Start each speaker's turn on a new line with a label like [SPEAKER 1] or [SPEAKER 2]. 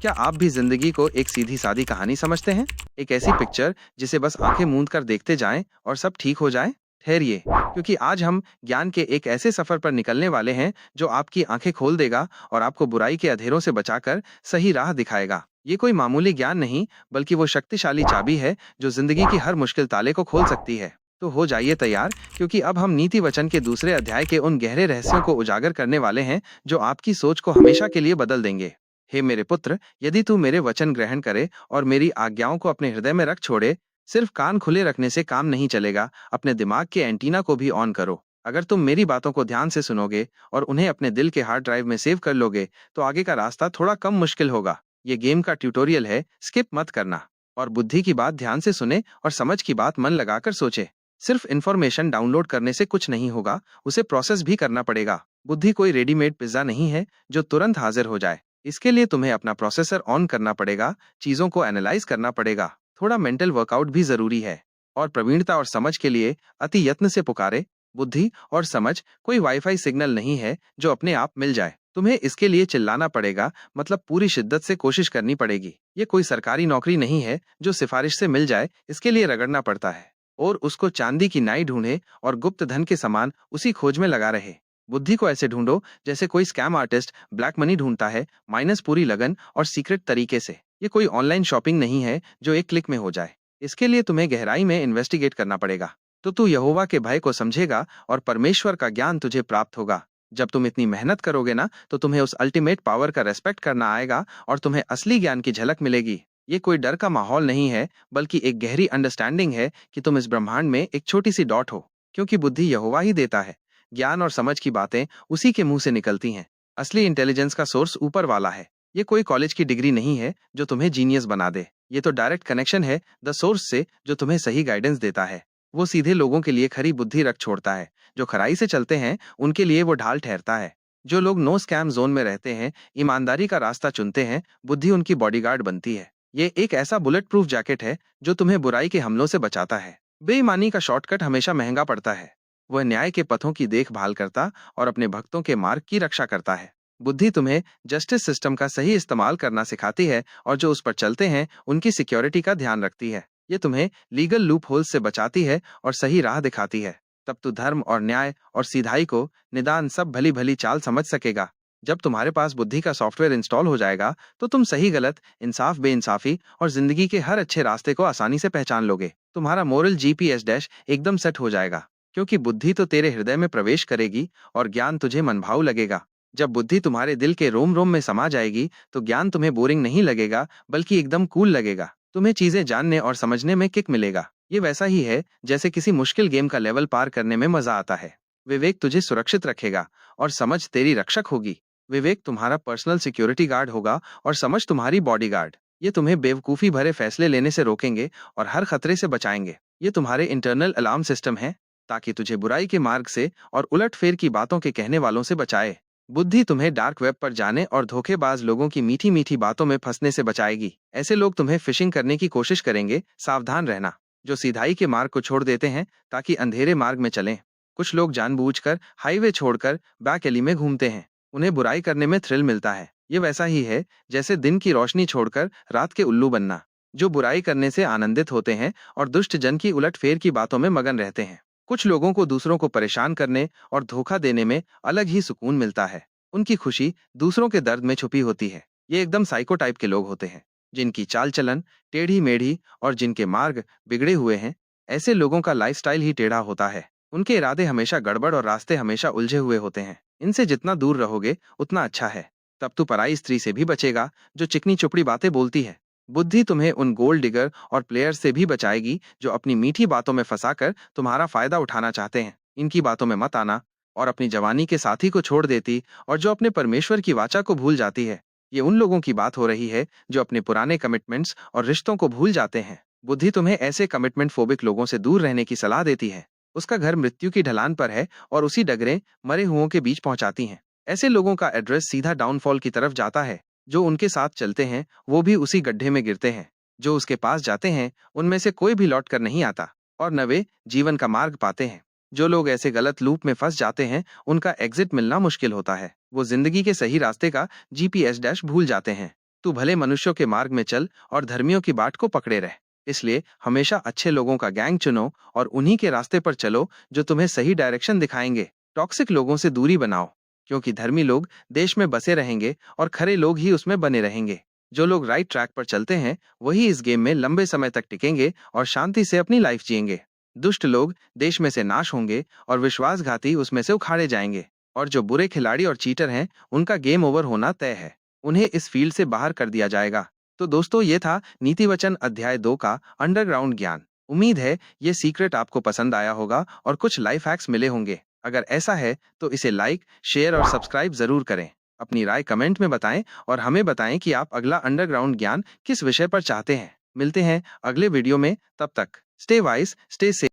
[SPEAKER 1] क्या आप भी जिंदगी को एक सीधी सादी कहानी समझते हैं? एक ऐसी पिक्चर जिसे बस आंखें मूंद कर देखते जाएं और सब ठीक हो जाए? ठहरिए, क्योंकि आज हम ज्ञान के एक ऐसे सफर पर निकलने वाले हैं जो आपकी आंखें खोल देगा और आपको बुराई के अंधेरों से बचाकर सही राह दिखाएगा। ये कोई मामूली ज्ञान नहीं, बल्कि वो शक्तिशाली चाबी है जो जिंदगी की हर मुश्किल ताले को खोल सकती है। तो हो जाइए तैयार, क्योंकि अब हम नीति वचन के दूसरे अध्याय के उन गहरे रहस्यों को उजागर करने वाले हैं जो आपकी सोच को हमेशा के लिए बदल देंगे। हे मेरे पुत्र, यदि तू मेरे वचन ग्रहण करे और मेरी आज्ञाओं को अपने हृदय में रख छोड़े, सिर्फ कान खुले रखने से काम नहीं चलेगा, अपने दिमाग के एंटीना को भी ऑन करो। अगर तुम मेरी बातों को ध्यान से सुनोगे और उन्हें अपने दिल के हार्ड ड्राइव में सेव कर लोगे, तो आगे का रास्ता थोड़ा कम मुश्किल होगा। ये गेम का ट्यूटोरियल है, स्किप मत करना। और बुद्धि की बात ध्यान से सुने और समझ की बात मन लगाकर सोचे। सिर्फ इंफॉर्मेशन डाउनलोड करने से कुछ नहीं होगा, उसे प्रोसेस भी करना पड़ेगा। बुद्धि कोई रेडीमेड पिज्जा नहीं है जो तुरंत हाजिर हो जाए। इसके लिए तुम्हें अपना प्रोसेसर ऑन करना पड़ेगा, चीजों को एनालाइज करना पड़ेगा, थोड़ा मेंटल वर्कआउट भी जरूरी है। और प्रवीणता और समझ के लिए अति यत्न से पुकारे। बुद्धि और समझ कोई वाईफाई सिग्नल नहीं है जो अपने आप मिल जाए। तुम्हें इसके लिए चिल्लाना पड़ेगा, मतलब पूरी शिद्दत से कोशिश करनी पड़ेगी। ये कोई सरकारी नौकरी नहीं है जो सिफारिश से मिल जाए, इसके लिए रगड़ना पड़ता है। और उसको चांदी की नाई ढूंढे और गुप्त धन के समान उसी खोज में लगा रहे। बुद्धि को ऐसे ढूंढो जैसे कोई स्कैम आर्टिस्ट ब्लैक मनी ढूंढता है, माइनस पूरी लगन और सीक्रेट तरीके से। ये कोई ऑनलाइन शॉपिंग नहीं है जो एक क्लिक में हो जाए। इसके लिए तुम्हें गहराई में इन्वेस्टिगेट करना पड़ेगा। तो तू यहोवा के भय को समझेगा और परमेश्वर का ज्ञान तुझे प्राप्त होगा। जब तुम इतनी मेहनत करोगे ना, तो तुम्हें उस अल्टीमेट पावर का रेस्पेक्ट करना आएगा और तुम्हें असली ज्ञान की झलक मिलेगी। ये कोई डर का माहौल नहीं है, बल्कि एक गहरी अंडरस्टैंडिंग है कि तुम इस ब्रह्मांड में एक छोटी सी डॉट हो। क्योंकि बुद्धि यहोवा ही देता है। ज्ञान और समझ की बातें उसी के मुंह से निकलती हैं। असली इंटेलिजेंस का सोर्स ऊपर वाला है। ये कोई कॉलेज की डिग्री नहीं है जो तुम्हें जीनियस बना दे। ये तो डायरेक्ट कनेक्शन है द सोर्स से, जो तुम्हें सही गाइडेंस देता है। वो सीधे लोगों के लिए खरी बुद्धि रख छोड़ता है। जो खराई से चलते हैं उनके लिए वो ढाल ठहरता है। जो लोग नो स्कैम जोन में रहते हैं, ईमानदारी का रास्ता चुनते हैं, बुद्धि उनकी बॉडीगार्ड बनती है। ये एक ऐसा बुलेट प्रूफ जैकेट है जो तुम्हें बुराई के हमलों से बचाता है। बेईमानी का शॉर्टकट हमेशा महंगा पड़ता है। वह न्याय के पथों की देखभाल करता और अपने भक्तों के मार्ग की रक्षा करता है। बुद्धि तुम्हें जस्टिस सिस्टम का सही इस्तेमाल करना सिखाती है और जो उस पर चलते हैं उनकी सिक्योरिटी का ध्यान रखती है। ये तुम्हें लीगल लूप होल्स से बचाती है और सही राह दिखाती है। तब तू धर्म और न्याय और सीधाई को निदान सब भली भली चाल समझ सकेगा। जब तुम्हारे पास बुद्धि का सॉफ्टवेयर इंस्टॉल हो जाएगा, तो तुम सही गलत, इंसाफ बेइंसाफी और जिंदगी के हर अच्छे रास्ते को आसानी से पहचान लोगे। तुम्हारा मोरल जीपीएस डैश एकदम सेट हो जाएगा। क्योंकि बुद्धि तो तेरे हृदय में प्रवेश करेगी और ज्ञान तुझे मनभाऊ लगेगा। जब बुद्धि तुम्हारे दिल के रोम रोम में समा जाएगी, तो ज्ञान तुम्हें बोरिंग नहीं लगेगा, बल्कि एकदम कूल लगेगा। तुम्हें चीजें जानने और समझने में किक मिलेगा। ये वैसा ही है जैसे किसी मुश्किल गेम का लेवल पार करने में मजा आता है। विवेक तुझे सुरक्षित रखेगा और समझ तेरी रक्षक होगी। विवेक तुम्हारा पर्सनल सिक्योरिटी गार्ड होगा और समझ तुम्हारी बॉडीगार्ड। ये तुम्हें बेवकूफी भरे फैसले लेने से रोकेंगे और हर खतरे से बचाएंगे। ये तुम्हारे इंटरनल अलार्म सिस्टम है, ताकि तुझे बुराई के मार्ग से और उलटफेर की बातों के कहने वालों से बचाए। बुद्धि तुम्हें डार्क वेब पर जाने और धोखेबाज लोगों की मीठी मीठी बातों में फंसने से बचाएगी। ऐसे लोग तुम्हें फिशिंग करने की कोशिश करेंगे, सावधान रहना। जो सीधाई के मार्ग को छोड़ देते हैं ताकि अंधेरे मार्ग में चलें। कुछ लोग जानबूझकर हाईवे छोड़कर बैक एली में घूमते हैं। उन्हें बुराई करने में थ्रिल मिलता है। ये वैसा ही है जैसे दिन की रोशनी छोड़कर रात के उल्लू बनना। जो बुराई करने से आनंदित होते हैं और दुष्ट जन की उलटफेर की बातों में मगन रहते हैं। कुछ लोगों को दूसरों को परेशान करने और धोखा देने में अलग ही सुकून मिलता है। उनकी खुशी दूसरों के दर्द में छुपी होती है। ये एकदम साइको टाइप के लोग होते हैं, जिनकी चाल चलन टेढ़ी मेढ़ी और जिनके मार्ग बिगड़े हुए हैं। ऐसे लोगों का लाइफस्टाइल ही टेढ़ा होता है। उनके इरादे हमेशा गड़बड़ और रास्ते हमेशा उलझे हुए होते हैं। इनसे जितना दूर रहोगे उतना अच्छा है। तब तू पराई स्त्री से भी बचेगा जो चिकनी चुपड़ी बातें बोलती है। बुद्धि तुम्हें उन गोल्ड डिगर और प्लेयर से भी बचाएगी जो अपनी मीठी बातों में फंसाकर तुम्हारा फायदा उठाना चाहते हैं। इनकी बातों में मत आना। और अपनी जवानी के साथी को छोड़ देती और जो अपने परमेश्वर की वाचा को भूल जाती है। ये उन लोगों की बात हो रही है जो अपने पुराने कमिटमेंट्स और रिश्तों को भूल जाते हैं। बुद्धि तुम्हें ऐसे कमिटमेंट फोबिक लोगों से दूर रहने की सलाह देती है। उसका घर मृत्यु की ढलान पर है और उसी डगरे मरे हुओं के बीच पहुंचाती हैं। ऐसे लोगों का एड्रेस सीधा डाउनफॉल की तरफ जाता है। जो उनके साथ चलते हैं वो भी उसी गड्ढे में गिरते हैं। जो उसके पास जाते हैं उनमें से कोई भी लौट कर नहीं आता और न वे जीवन का मार्ग पाते हैं। जो लोग ऐसे गलत लूप में फंस जाते हैं उनका एग्जिट मिलना मुश्किल होता है। वो जिंदगी के सही रास्ते का जीपीएस डैश भूल जाते हैं। तू भले मनुष्यों के मार्ग में चल और धर्मियों की बाट को पकड़े रह। इसलिए हमेशा अच्छे लोगों का गैंग चुनो और उन्हीं के रास्ते पर चलो जो तुम्हें सही डायरेक्शन दिखाएंगे। टॉक्सिक लोगों से दूरी बनाओ, क्योंकि धर्मी लोग देश में बसे रहेंगे और खरे लोग ही उसमें बने रहेंगे। जो लोग राइट ट्रैक पर चलते हैं वही इस गेम में लंबे समय तक टिकेंगे और शांति से अपनी लाइफ जिएंगे। दुष्ट लोग देश में से नाश होंगे और विश्वासघाती उसमें से उखाड़े जाएंगे। और जो बुरे खिलाड़ी और चीटर हैं उनका गेम ओवर होना तय है। उन्हें इस फील्ड से बाहर कर दिया जाएगा। तो दोस्तों, ये था नीति वचन अध्याय 2 का अंडरग्राउंड ज्ञान। उम्मीद है ये सीक्रेट आपको पसंद आया होगा और कुछ लाइफ हैक्स मिले होंगे। अगर ऐसा है तो इसे लाइक, शेयर और सब्सक्राइब जरूर करें। अपनी राय कमेंट में बताएं और हमें बताएं कि आप अगला अंडरग्राउंड ज्ञान किस विषय पर चाहते हैं। मिलते हैं अगले वीडियो में, तब तक स्टे वाइज, स्टे सेफ।